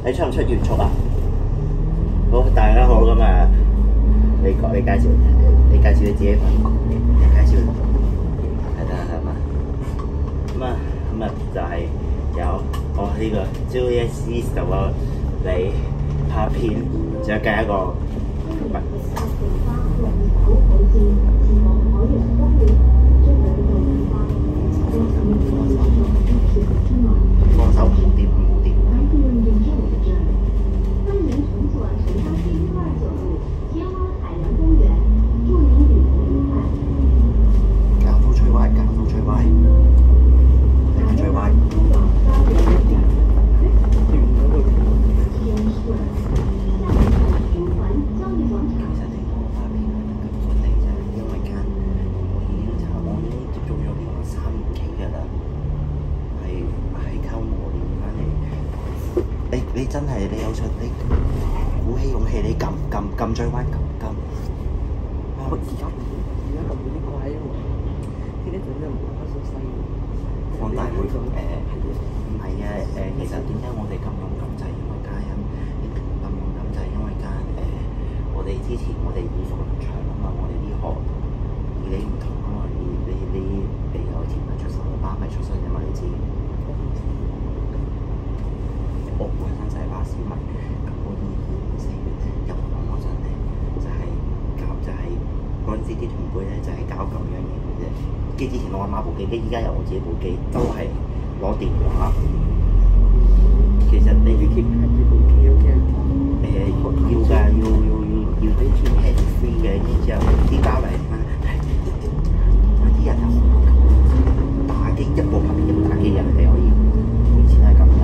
你出唔出月速啊？好，大家好咁啊！你介紹你自己份，你介紹係嘛？咁啊就係有我呢個 Julius East 喎，你拍片，仲有計一個放手唔掂。你真係你有出，你鼓起勇氣，你撳最彎撳。我而家撳到呢個位喎，呢啲整得唔係好細喎。放大佢唔係嘅其實點解我哋咁勇敢就係因為家人，咁勇敢就係因為我哋之前我哋耳熟能詳啊嘛，我哋呢行而你唔同啊嘛，你有田米出身，巴米出身嘅嘛，你知。我本身就係巴士迷，咁我入行嗰陣咧，就係嗰陣時啲同輩咧就係搞咁樣嘢嘅啫。機之前我阿媽部機，依家有我自己部機，都係攞電話。其實你要 keep 住部機要㗎，要啲 head free 嘅，然之後啲包嚟嘛，啲人就打機一部拍片一部打機人哋可以，以前係咁㗎。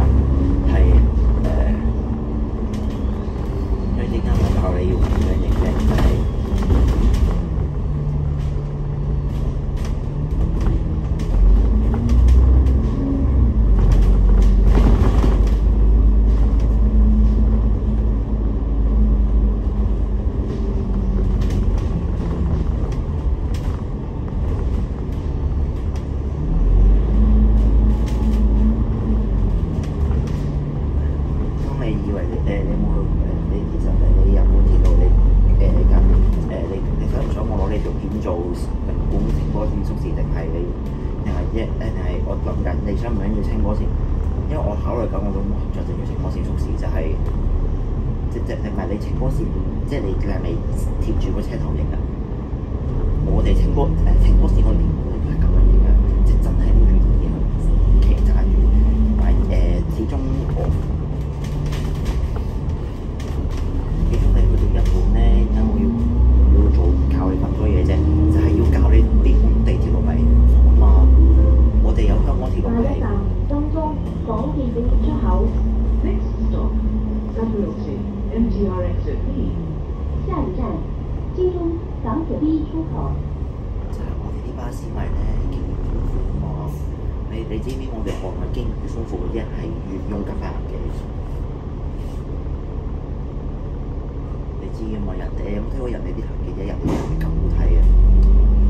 點解我教你要咁樣影咧？當你以為你冇你其實你入本鐵路你想唔想我攞你條片做名本清波線縮時，定係我諗緊你想唔想要清波線？因為我考慮緊我咁合作就要清波線縮時，就係定係你清波線，即係你係咪貼住個車頭影啊？我哋清波線個年代都係咁樣影嘅，即係真係攞住啲嘢去騎揸住，但係始終日本咧，點解我要教你咁多嘢啫？就係要教你啲本地鐵路迷啊嘛。我哋有香港鐵路迷。下一站東中廣電地鐵出口。Next stop W6 MTR Exit B。下一站京中港鐵 B 出口。就係我哋啲巴士迷咧，經驗豐富啊嘛。你知唔知我哋行內經驗豐富嗰啲人係越用緊快行嘅？知嘅嘛，人哋有冇睇過人哋啲行記者，人哋咁好睇啊！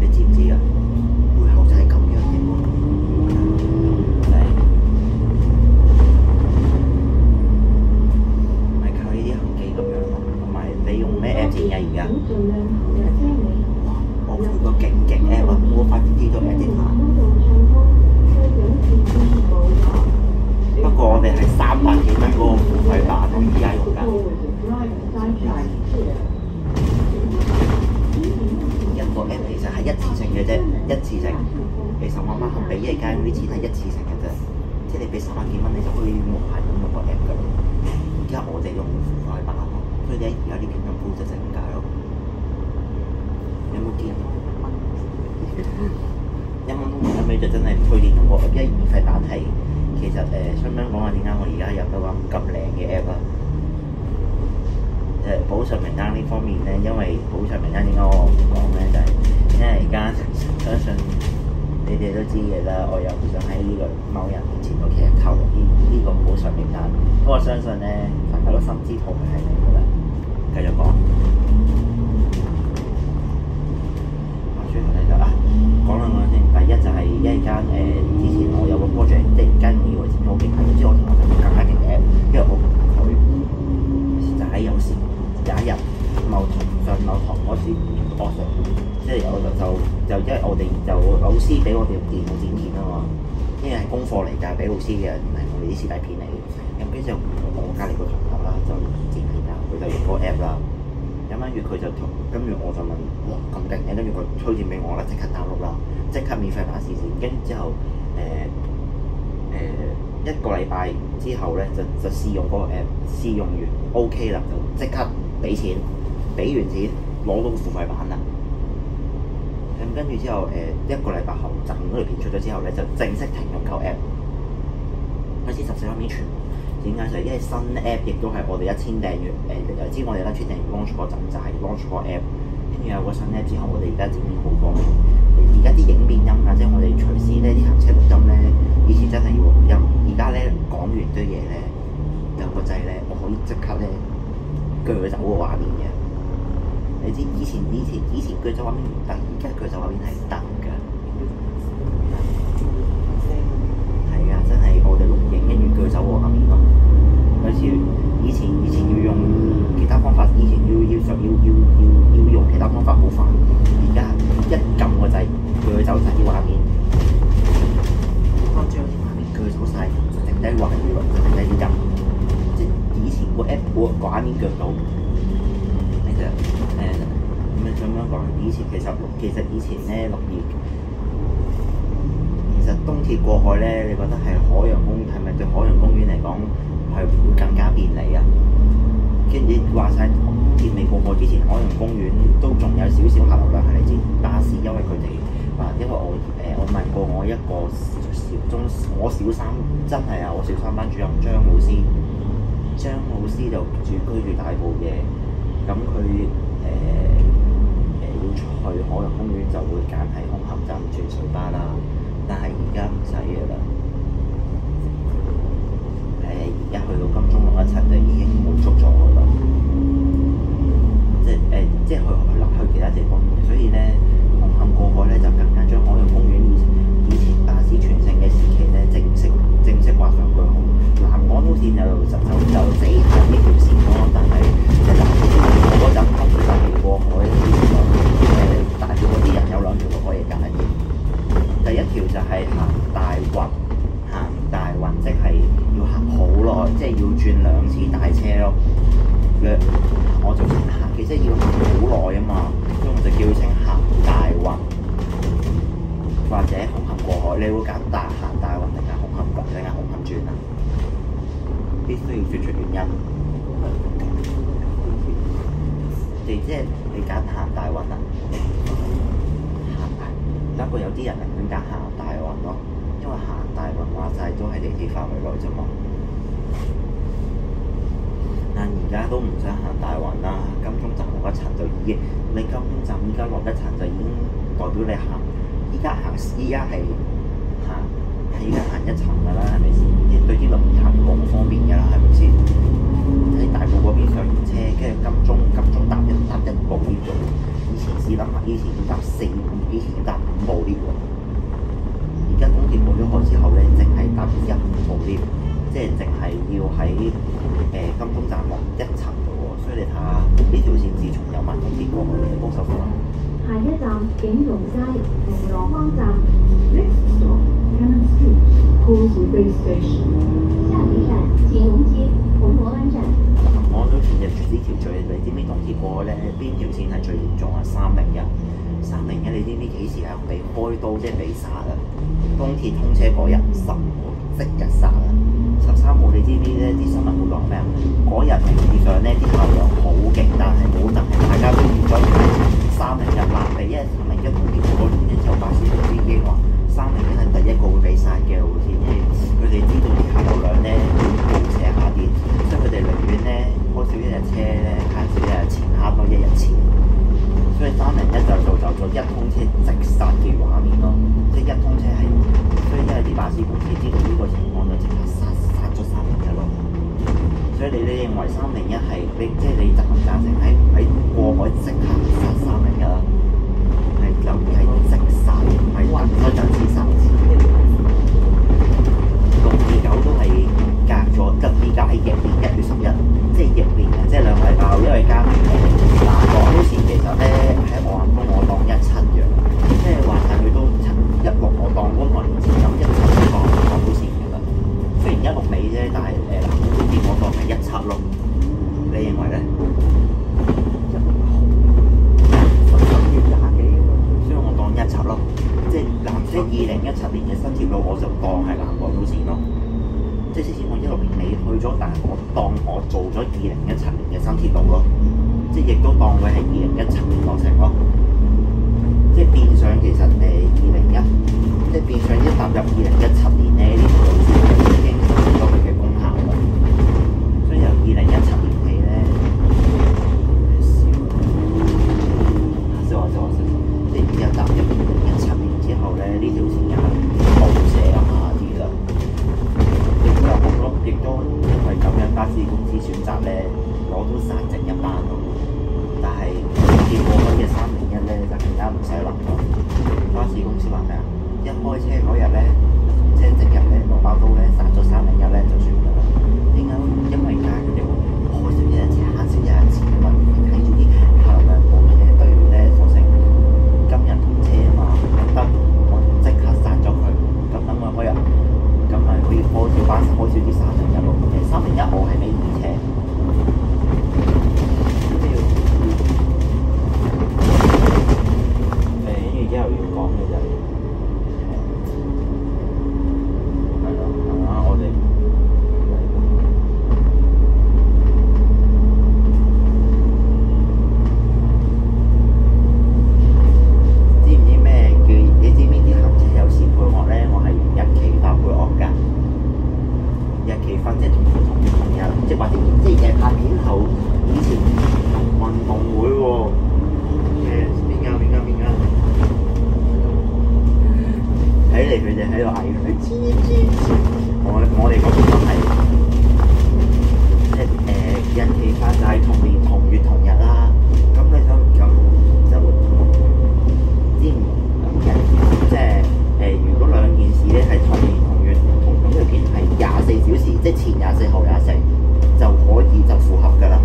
你知唔知啊？背後就係咁樣嘅喎，唔係靠呢啲行記咁樣咯，同埋你用咩 app 剪啊？而家我配個勁 app 啊！我發啲都 edit 下。不過我哋係300幾蚊嗰個付費版，我而家用緊。人個 app 其實係一次性嘅啫，一次性。其實我媽媽俾依家嗰啲錢係一次性嘅啫，即係你俾300幾蚊，你就可以無限咁用個 app 㗎。而家我哋用付費版咯，所以你而家啲片咁高質就係咁解咯。有冇見啊？1蚊都唔得，尾就真係推薦用個 app，因為免費版係其實想唔想講下點解我而家入到咁靚嘅 app 啊？補償名單呢方面咧，因為補償名單點解我唔講咧，就係因為而家相信你哋都知嘅啦，我又唔想喺呢個某人面前度劇透呢個補償名單。不過相信咧，大家都心知肚明係咪㗎啦？繼續講。最後咧就講兩個先。第一就係因為間之前我有個 project，即係間以為剪咗好勁，係之後我就更加勁嘅 app，因為我佢。就老師俾我哋用電腦剪片啊嘛，因為係功課嚟㗎，俾老師嘅，唔係我哋啲師弟片嚟嘅。咁跟住就我隔離個同學啦，就剪片啦，佢就用嗰個 app 啦。咁跟住佢就跟住我就問，哇咁勁嘅，跟住佢推薦俾我啦，即刻 download 啦，即刻免費版試先。跟住之後一個禮拜之後咧就試用嗰個 app， 試用完 OK 啦，就即刻俾錢，俾完錢攞到付費版啦。咁跟住之後一個禮拜後，就嗰條片出咗之後咧，就正式停用舊 app。開始14方面全部點解就係因為新 app 亦都係我哋1000訂閱又知我哋1000訂閱 launch 嗰陣就係 launch 個 app， 跟住有個新 app 之後，我哋而家剪片好方便。而家啲影片音啊，即係我哋隨時咧啲行車錄音咧，以前真係要錄音，而家咧講完堆嘢咧有個掣咧，我可以即刻咧鋸走個畫面嘅。你知以前鋸走畫面唔得，而家鋸走畫面係得㗎。係㗎，真係我哋錄影跟住鋸走個畫面咯。好似以前要用其他方法，以前要用其他方法好煩，而家一撳個掣鋸走晒啲畫面，將啲畫面鋸走晒，就剩低畫面咯，就剩低啲音。即係以前個 app 個畫面鋸到。咁樣講，以前其實以前咧6月，其實東鐵過海咧，你覺得係海洋公園係咪對海洋公園嚟講係會更加便利啊？跟住話晒東鐵未過海之前，海洋公園都仲有少少客流量係嚟自巴士，因為佢哋話，因為我問過我一個我小三真係啊，我小三班主任張老師就居住大埔嘅，咁佢要去海洋公園就會揀喺紅磡站轉水巴啦，但係而家唔使嘅啦。而家去到金鐘617就已經滿足咗㗎啦，即係去其他地方，所以咧紅磡過海咧就更加將海洋公園以前巴士全盛嘅時期咧正式畫上句號。南港島線就死行呢條線咯，但係即係南港島嗰陣後期過海大埔嗰啲人有2條路可以揀嘅。第一條就係行大運，即係要行好耐，即係要轉2次大車咯。我就行，其實要行好耐啊嘛，所以我就叫稱行大運或者紅磡過海。你會揀行大運定係紅磡轉啊？必須要説出原因。即係你揀行大運啊？不過有啲人寧願揀行大運咯，因為行大運話晒都係地鐵範圍內啫嘛。但而家都唔使行大運啦，金鐘站落一層就已經，你金鐘站依家落一層就已經代表你行，依家行一層㗎啦，係咪先？即係對啲旅客嚟講好方便㗎啦，係咪先？喺大埔嗰邊上完車，跟住金鐘搭一部 lift 啫。以前試諗下，以前要搭5部 lift 喎。而家東鐵過咗海之後咧，淨係搭1部 lift，即係淨係要喺金鐘站落1層嘅喎。所以你睇下呢條線自從有埋東鐵過去，幫手扶。下一站景隆街銅鑼灣站 ，Next stop Cannon Street Causeway Station。下一站景隆街銅鑼灣站。我都全日住呢條最，你知唔知東鐵過去咧邊條線係最嚴重啊？301，你知唔知幾時係被開刀，即係被殺啊？東鐵通車嗰日10號即日殺啊！13號你知唔知咧？啲新聞會講咩啊？嗰日名義上咧啲客量好勁，但係冇就係大家都預咗係301爛尾，因為301東鐵過咗之後，巴士公司已經話301係第一個會被殺嘅路線，因為佢哋知道啲客流量咧會無瀉下跌，所以佢哋寧願咧開少1日車咧，慳少1日錢，慳多1日錢。所以301就造就咗一通車直殺嘅畫面咯，即係一通車係，所以因為啲巴士公司知道呢個情況就即刻殺咗301咯。所以你認為301係即係你贊唔贊成喺過海即刻殺301啦？係就係即殺，唔係等多陣先殺。629都係隔咗，而家係逆年1月11，即係逆年啊！即係2個禮拜後，因為加南港島線其實咧喺我眼中我當17樣，即係話晒佢都咯。你認為咧？所以我當一輯咯，即係2017年嘅新鐵路，我就當係南港島線咯。即係之前我16年未去咗，但係我當我做咗2017年嘅新鐵路咯，即係亦都當佢係2017年落成咯。即係變相其實即係變相一踏入2017年咧，呢條路線已經實現咗佢嘅功效咯。所以由2017年起咧，即係一踏入2017年之後咧，呢條線又係冇寫下啲啦。亦都因為咁樣，巴士公司選擇咧攞到殺剩一班咯。但係結果嘅301咧就更加唔使諗咯。巴士公司話咩啊？一開車嗰日咧，同車即日咧攞把刀咧殺咗301咧就算㗎啦。點解？因為而家佢哋會開少一日車，慳少一日錢啊嘛。睇住啲客量冇嘢，不如咧索性今日通車啊嘛，得我即刻殺咗佢。咁等我嗰日，咁咪可以開少巴士，開少啲301咯。301我係尾二車。之後要講嘅就係我哋知唔知咩叫？你知唔知啲行車有時配樂咧？我係日期化配樂㗎。日期化即係同日，即係或者即係拍片後以前運動會喎。睇嚟佢哋喺度嗌佢黐，我哋嗰邊都係日期化就係同年同月同日啦。咁你想咁就知唔咁即係如果兩件事咧係同年同月同咁條片係24小時，即係前24後24就可以就符合㗎啦。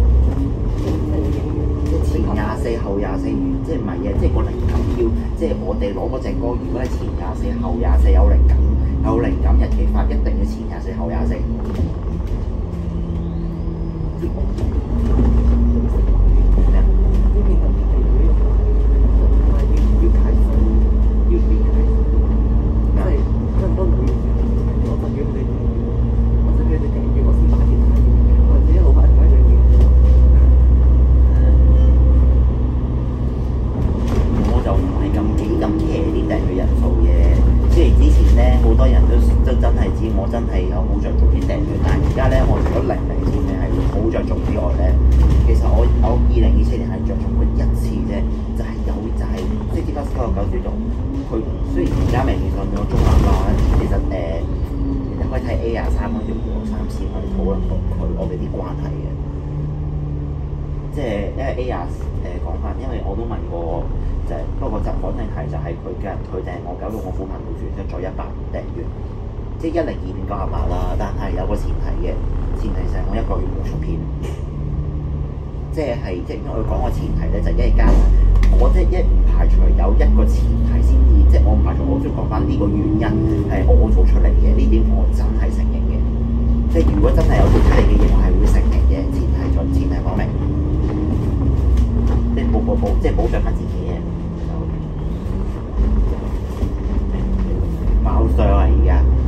即係前24後24，即係唔係嘅，即係個靈感要，即係我哋攞嗰隻歌，如果係前24後24有靈感，日期法一定要前24後24。我真係有好着重啲訂閱，但係而家咧，我除咗零錢咧係好着重之外咧，其實我2027年係着重佢一次啫，就係即係啲巴士999叫做佢雖然而家未上咗中環啦，其實你可以睇 A23嗰條3線去討論到我哋啲關係嘅，即係因為 講翻，因為我都問過就係不過就講定係就係佢訂我搞到我苦頻度轉出咗100訂閱。即係102.988啦，但係有個前提嘅，前提就係我1個月冇出片，即係因為佢講個前提咧，就一加我即係唔排除有一個前提先至，即係我唔排除我先講翻呢個原因係我做出嚟嘅，呢點我真係承認嘅。即係如果真係有做出嚟嘅嘢，我係會承認嘅，前提講明，即係即係保障翻自己嘅。爆箱啊！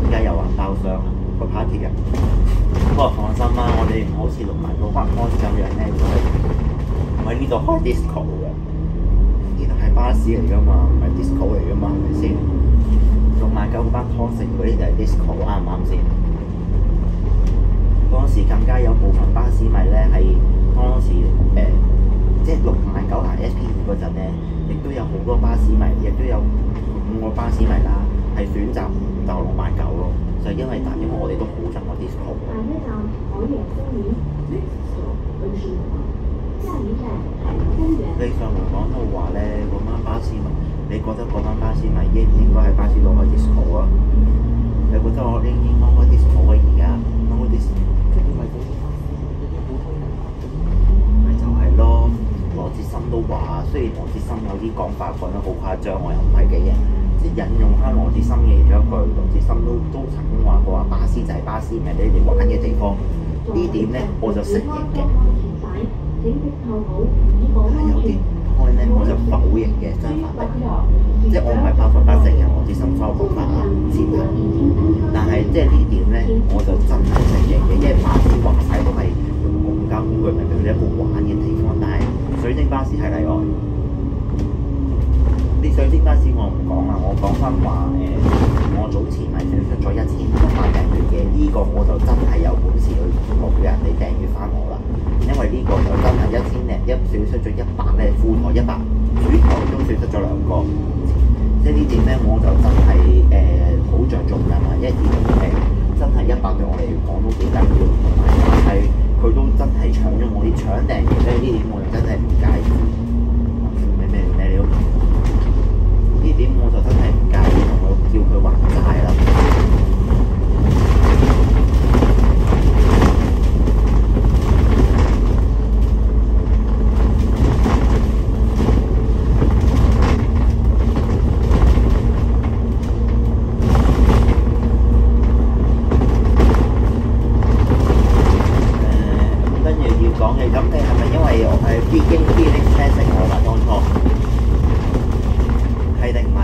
而家又話爆箱個 party 嘅，不過放心啦，我哋唔好似6萬個班開咁樣咧，唔係呢度開 disco 嘅，呢度係巴士嚟㗎嘛，唔係 disco 嚟㗎嘛，係咪先？6萬9個班拖成嗰啲就係 disco，啱唔啱先？當時更加有部分巴士迷咧係當時即係6萬9行 SP2嗰陣咧，亦都有好多巴士迷，亦都有5個巴士迷啦。係選擇唔到6萬9咯，就因為我哋都好憎嗰啲disco。你上回講到話咧，嗰班巴士迷，你覺得嗰班巴士迷應唔應該喺巴士度開 disco 啊？你覺得我應唔應該開 disco 啊？而家開 disco， 咪就係咯。羅志森都話，雖然羅志森有啲講法講得好誇張，我又唔係幾認。即係引用翻羅志森嘅其中一句，羅志森都曾經話過話，巴士就係巴士，唔係你哋玩嘅地方。呢點咧我就承認嘅，請即扣好，以保安有啲全。開咧我就否認嘅，真係即係我唔係100%承認我啲心收講法啊，先係。但係即係呢點咧，我就真係承認嘅，因為巴士話晒都係用公交工具，咪佢哋一個玩嘅地方，但係水晶巴士係例外。啲水晶巴士我唔講啦，我講翻話我早前咪損失咗1600訂閱嘅，呢個我就真係有本事去同人哋訂閱翻我啦，因為呢個就真係1000零一損失咗100咧，副台100，主台都損失咗2個，即係呢點咧我就真係好着重㗎嘛，因為真係100對我嚟講都幾緊要，同埋係佢都真係搶咗我啲搶訂閱咧，呢點我就真係唔介意。咩料？呢點我就真係唔介意，同佢叫佢還債啦。跟住要講嘅，咁你係咪因為我係必經 Felix 識我啦？當初係定唔係？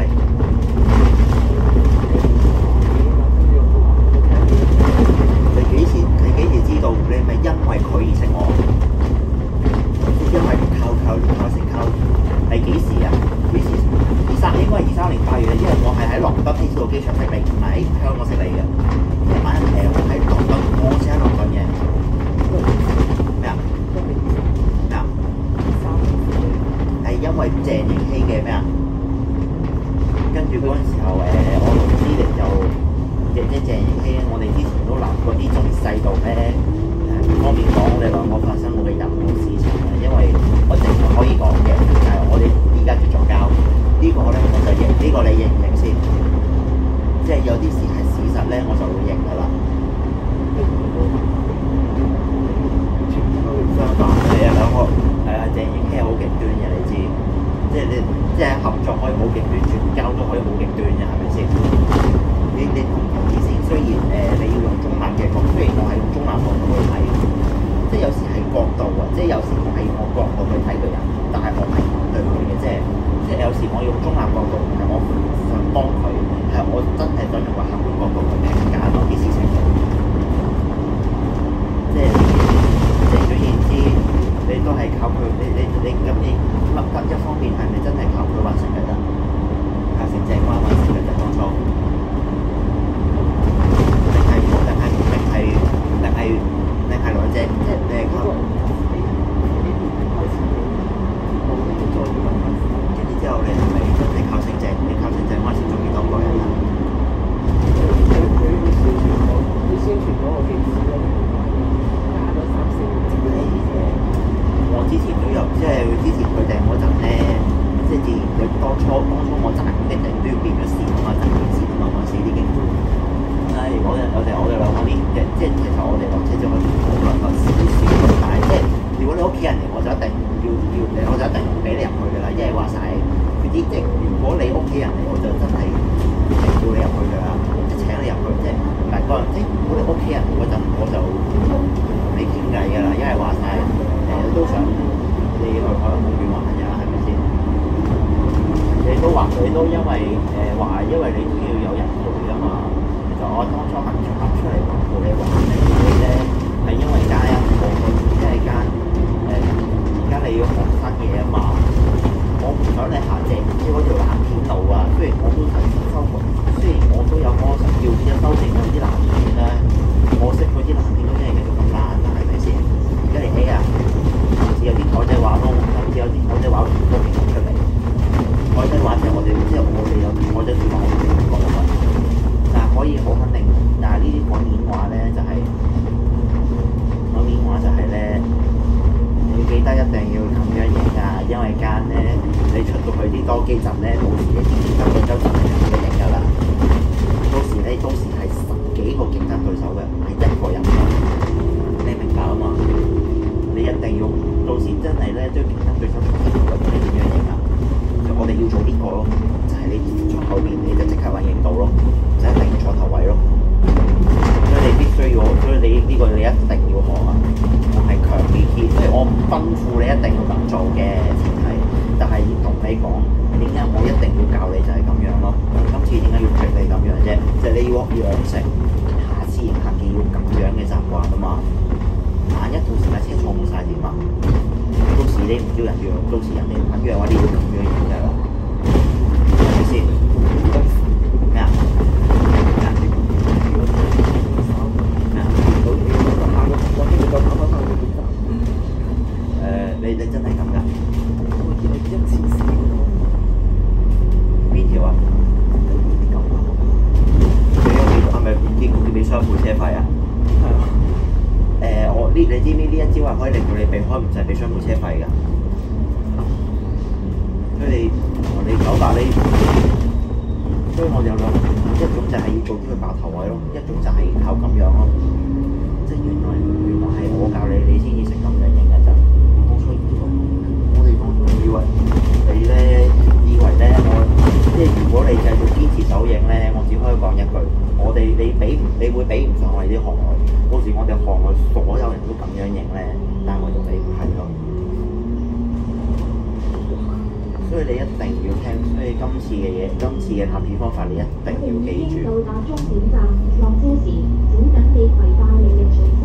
你幾時知道？你係咪因為佢而識我？因為靠係幾時啊？幾時？應該係23年8月，因為我係喺倫敦希斯路機場識你，唔係喺香港識你嘅。因為我喺倫敦，我先喺倫敦嘅。咩啊？係因為鄭盈希嘅咩啊？跟住嗰陣時候我同思玲就即係鄭盈希，我哋之前都諗過啲綜藝制度咧，方面講我哋兩個發生過嘅任何事情嘅，因為我淨係可以講嘅，就係我哋而家絕咗交，呢個咧我就認，呢個你認唔認先？即係有啲事係事實咧，我就會認㗎啦。相反係啊，兩個鄭盈希係好極端嘅，你知，即係合作可以好極端，絕交都可以好極端嘅，係咪先？你同唔同意先？雖然你要用中立嘅角度，雖然我係用中立角度去睇，即係有時係角度啊，即係有時我係用我角度去睇個人，但係我唔係反對佢嘅啫。即係有時我用中立角度，唔係我想幫佢，係我真係想用個客觀角度去評價某啲事情。即係總言之，你都係靠佢，你咁你乜一方面係咪真係靠佢揾食嘅啫？靠成正灣揾食嘅啫，當初。定係兩隻，即係你係靠。跟住之後，你係咪真係靠成正？你靠成正灣先做幾多個人啊？佢宣傳嗰個幾時咧？加咗3、4年。我之前都有，即係之前佢訂嗰陣咧，即係自然佢當初我賺一定都要變咗線啊嘛，賺變線啊嘛，嗰陣時啲經濟。我哋兩個啲即係其實我哋落車之後可以討論個少少，但係即係如果你屋企人嚟，我就一定要我就一定唔俾你入去㗎啦，因為話晒佢啲即係如果你屋企人嚟，我就真係叫你入去㗎啦，即係請你入去，即係唔係嗰陣即係如果你屋企人嗰陣，我就同你傾偈㗎啦，因為話晒都想你去海洋公園玩㗎，係咪先？你都話佢都因為因為你都要有人陪㗎嘛。我當初肯出嚟同你玩咧，係因為間我即係間而家你要學新嘢啊嘛，我唔想你行正即係嗰條藍片路啊。雖然我都想修復，雖然我都有幫手要修正嗰啲藍片啦，可惜嗰啲藍片都真係繼續咁爛啦，係咪先？而家嚟起啊，甚至有啲台仔話咯，甚至有啲台仔話都唔出嚟。台仔話就我哋即係我哋有台仔説話我哋唔講啊。但係可以好肯定，但係呢啲講面話咧就係咧，你記得一定要咁樣贏㗎，因為間咧你出到去啲多機站咧，到時你啲競爭對手就係你贏㗎啦。到時係10幾個競爭對手嘅，唔係1個人㗎，你明白啊嘛？你一定要到時真係咧將競爭對手同你點樣贏啊？我哋要做呢個咯，就係你坐後邊你就即刻揾贏到咯。就一定坐頭位咯，所以你必須要，所以你呢個你一定要學。咐你一定要咁做嘅前提，但係同你講點解我一定要教你就係咁樣咯。今次點解要逼你咁樣啫？就係你要養成下次行嘅要咁樣嘅習慣啊嘛。萬一到時架車錯冇晒點啊？到時你唔叫人讓，到時人哋唔肯讓嘅話，你要咁樣樣㗎啦，係咪先？咩啊？你真係咁㗎？我見你一次試邊條啊？你係咪唔見佢俾雙倍車費啊？係啊。你知唔知呢一招係可以令到你避開唔使俾雙倍車費㗎？佢哋同你900呢，所以我哋有兩種，一種就係要做啲佢爆頭位咯，一種就係靠咁樣咯。即係原來係我教你，你先至識咁樣影嘅咋。冇錯，我哋當初以為你咧，即係如果你繼續堅持走影咧，我只可以講一句，你會比唔上我哋啲行內。到時我哋行內所有人都咁樣影咧，但係我哋比唔係咯。所以你一定要聽，所以今次嘅拍片方法你一定要記住。到達終點站，落車時請緊記攜帶你嘅隨身